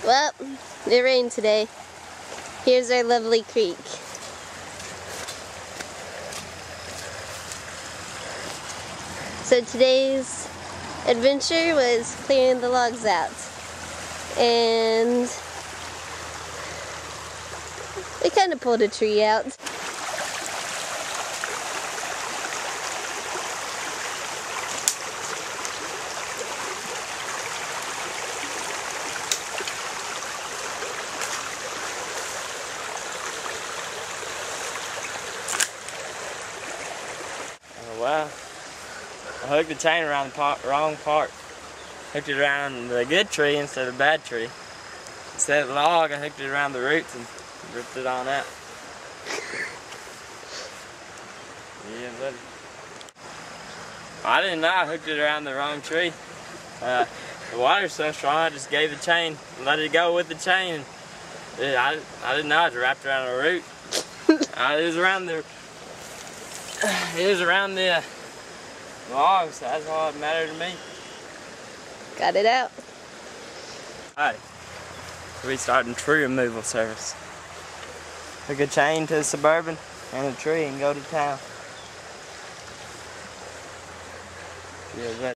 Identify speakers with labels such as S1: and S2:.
S1: Well, it rained today. Here's our lovely creek. So today's adventure was clearing the logs out. And we kind of pulled a tree out.
S2: Oh wow. I hooked the chain around the wrong part. Hooked it around the good tree instead of the bad tree. Instead of the log, I hooked it around the roots and ripped it on out. Yeah, buddy. I didn't know I hooked it around the wrong tree. The water's so strong, I just gave the chain, let it go with the chain. I didn't know it was wrapped around the root. It was around the logs. That's all that mattered to me.
S1: Got it out.
S2: Alright, we're starting tree removal service. Hook a chain to the Suburban and a tree and go to town. Yeah,